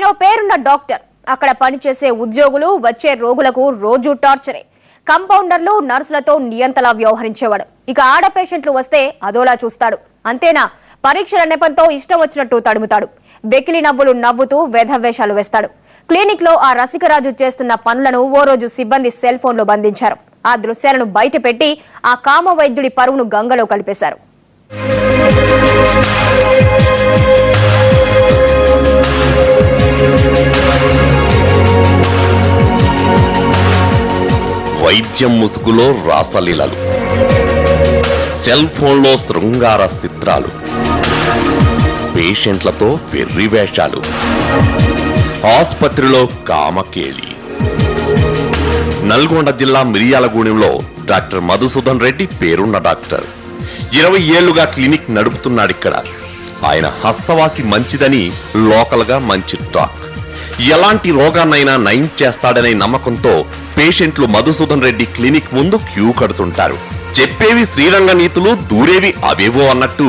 పేరున్న డాక్టర్ అక్కడ పనిచేసే ఉద్యోగులు వచ్చే రోగులకు రోజు టార్చరే. కంపౌండర్లు నర్సులతో నియంతలా వ్యవహరించేవాడు. ఇక ఆడ పేషెంట్లు వస్తే అదోలా చూస్తాడు. అంతేనా, పరీక్షల నెపంతో ఇష్టం వచ్చినట్టు తడుముతాడు. బెకిలి నవ్వులు నవ్వుతూ వేధవేషాలు వేస్తాడు. క్లినిక్ లో ఆ రసికరాజు చేస్తున్న పనులను ఓ రోజు సిబ్బంది సెల్ ఫోన్ లో బంధించారు. ఆ దృశ్యాలను బయట పెట్టి ఆ కామ వైద్యుడి పరువును గంగలో కలిపేశారు. వైద్యం ముసుగులో రాసలీలలు, సెల్ ఫోన్లో శృంగార చిత్రాలు, పేషెంట్లతో వెర్రి వేషాలు, ఆసుపత్రిలో కామకేళి. నల్గొండ జిల్లా మిర్యాలగూడెంలో డాక్టర్ మధుసూదన్ రెడ్డి పేరున్న డాక్టర్. 20 ఏళ్లుగా క్లినిక్ నడుపుతున్నాడిక్కడ. ఆయన హస్తవాసి మంచిదని లోకల్ గా మంచి టాక్. ఎలాంటి రోగాన్నైనా నయం చేస్తాడనే నమ్మకంతో పేషెంట్లు మధుసూదన్ రెడ్డి క్లినిక్ ముందు క్యూ కడుతుంటారు. చెప్పేవి శ్రీరంగ నీతులు, దూరేవి అవేవో అన్నట్టు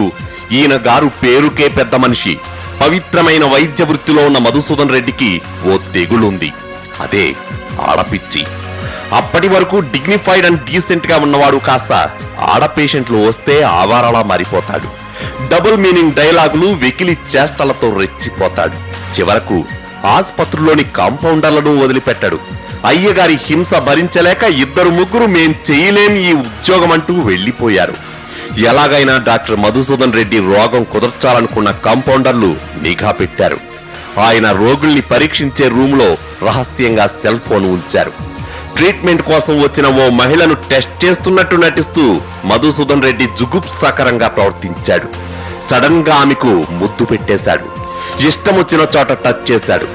ఈయన గారు పేరుకే పెద్ద మనిషి. పవిత్రమైన వైద్య వృత్తిలో ఉన్న మధుసూదన్ రెడ్డికి ఓ తెగులుంది. అదే ఆడపిచ్చి. అప్పటి వరకు డిగ్నిఫైడ్ అండ్ డీసెంట్ గా ఉన్నవాడు కాస్త ఆడ పేషెంట్లు వస్తే ఆవారాలా మారిపోతాడు. డబుల్ మీనింగ్ డైలాగులు, వెకిలి చేష్టలతో రెచ్చిపోతాడు. చివరకు ఆసుపత్రిలోని కాంపౌండర్లను వదిలిపెట్టాడు. అయ్యగారి హింస భరించలేక 2-3 మేం చేయలేం ఈ ఉద్యోగం అంటూ వెళ్లిపోయారు. ఎలాగైనా డాక్టర్ మధుసూదన్ రెడ్డి రోగం కుదర్చాలనుకున్న కాంపౌండర్లు నిఘా పెట్టారు. ఆయన రోగుల్ని పరీక్షించే రూమ్ లో రహస్యంగా సెల్ ఫోన్ ఉంచారు. ట్రీట్మెంట్ కోసం వచ్చిన ఓ మహిళను టెస్ట్ చేస్తున్నట్టు నటిస్తూ మధుసూదన్ రెడ్డి జుగుప్సాకరంగా ప్రవర్తించాడు. సడన్ గా ఆమెకు ముద్దు పెట్టేశాడు. ఇష్టం వచ్చిన చోట టచ్ చేశాడు.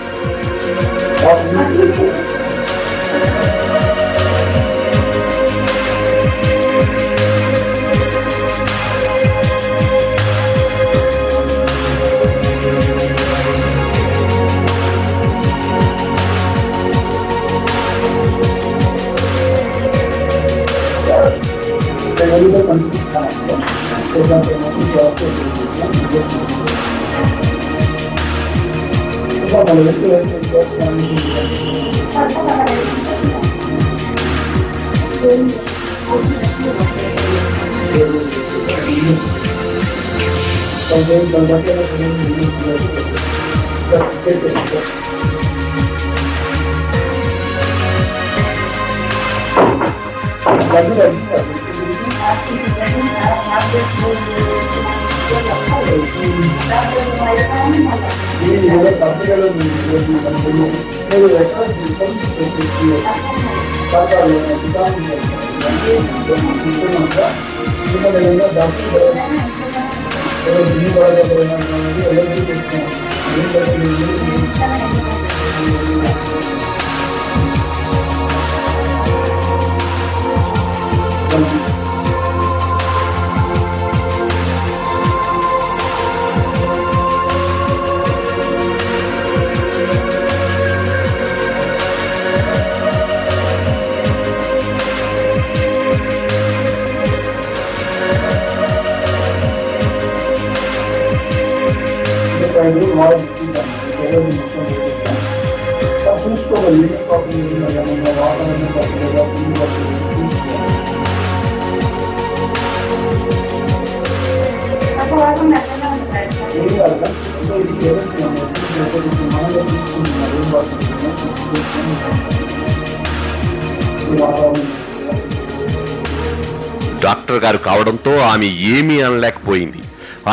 డాక్టర్ గారు కావడంతో ఆమె ఏమీ అనలేకపోయింది.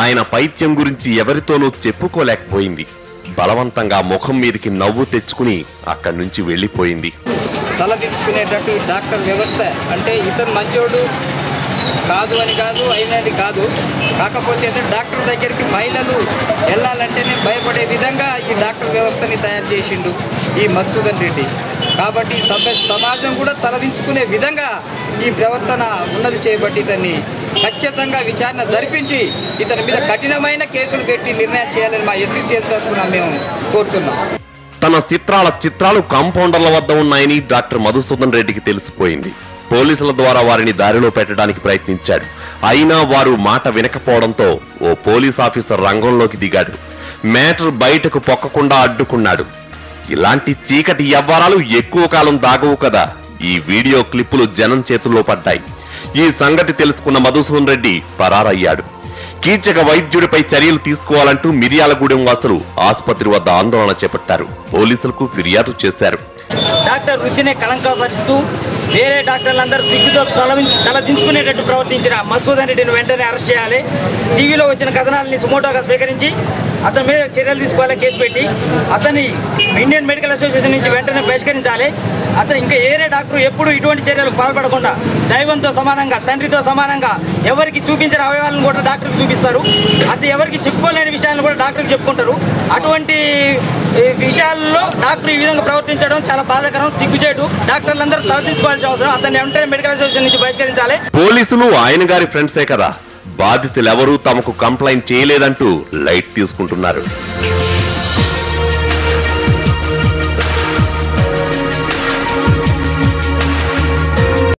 ఆయన పైత్యం గురించి ఎవరితోనూ చెప్పుకోలేకపోయింది. బలవంతంగా ముఖం మీదకి నవ్వు తెచ్చుకుని అక్కడి నుంచి వెళ్లిపోయింది. తలదించుకునేటట్టు డాక్టర్ వ్యవస్థ అంటే ఇతను మంచోడు కాదు అని కాదు, అయినది కాదు. కాకపోతే డాక్టర్ దగ్గరికి మహిళలు వెళ్ళాలంటేనే భయపడే విధంగా ఈ డాక్టర్ వ్యవస్థని తయారు చేసిండు ఈ మధుసూదన్ రెడ్డి. కాబట్టి సమాజం కూడా తలదించుకునే విధంగా ఈ ప్రవర్తన ఉన్నది చేయబట్టి ఇతన్ని ఖచ్చితంగా విచారణ జరిపించి ఇతని మీద కఠినమైన కేసులు పెట్టి నిర్ణయం చేయాలని మా ఎస్సీసీఎల్ తరఫున మేము కోరుతున్నాం. తన చిత్రాలు కాంపౌండర్ల వద్ద ఉన్నాయని డాక్టర్ మధుసూదన్ రెడ్డికి తెలిసిపోయింది. పోలీసుల ద్వారా వారిని దారిలో పెట్టడానికి ప్రయత్నించాడు. అయినా వారు మాట వినకపోవడంతో ఓ పోలీస్ ఆఫీసర్ రంగంలోకి దిగాడు. మ్యాటర్ బయటకు పొక్కకుండా అడ్డుకున్నాడు. ఇలాంటి చీకటి వ్యవహారాలు ఎక్కువ కాలం దాగవు కదా. ఈ వీడియో క్లిప్పులు జనం చేతుల్లో పడ్డాయి. ఈ సంగతి తెలుసుకున్న మధుసూదన్ రెడ్డి పరారయ్యాడు. కీచక వైద్యుడిపై చర్యలు తీసుకోవాలంటూ మిర్యాలగూడెం వాసులు ఆసుపత్రి వద్ద ఆందోళన చేపట్టారు. పోలీసులకు ఫిర్యాదు చేశారు. డాక్టర్ వృత్తిని కళంకపరుస్తూ వేరే డాక్టర్లందరూ సిగ్గుతో తలదించుకునేటట్టు ప్రవర్తించిన మధుసూదన్ రెడ్డిని వెంటనే అరెస్ట్ చేయాలి. టీవీలో వచ్చిన కథనాలని సుమోటోగా స్వీకరించి అతని మీద చర్యలు తీసుకోవాలి. కేసు పెట్టి అతన్ని ఇండియన్ మెడికల్ అసోసియేషన్ నుంచి వెంటనే బహిష్కరించాలి. అతను ఇంకా ఏరే డాక్టర్ ఎప్పుడు ఇటువంటి చర్యలకు పాల్పడకుండా దైవంతో సమానంగా, తండ్రితో సమానంగా ఎవరికి చూపించిన అవయవాలను కూడా డాక్టర్కి చూపిస్తారు. అది ఎవరికి చెప్పుకోలేని విషయాలను కూడా డాక్టర్కి చెప్పుకుంటారు. అటువంటి విషయాల్లో డాక్టర్ ఈ విధంగా ప్రవర్తించడం చాలా బాధాకరం, సిగ్గుచేటు. డాక్టర్లందరూ తలదించుకోవాల్సిన అవసరం. అతన్ని వెంటనే మెడికల్ అసోసియేషన్ నుంచి బహిష్కరించాలి. పోలీసులు ఆయన గారి ఫ్రెండ్సే కదా, బాధితులెవరూ తమకు కంప్లైంట్ చేయలేదంటూ లైట్ తీసుకుంటున్నారు.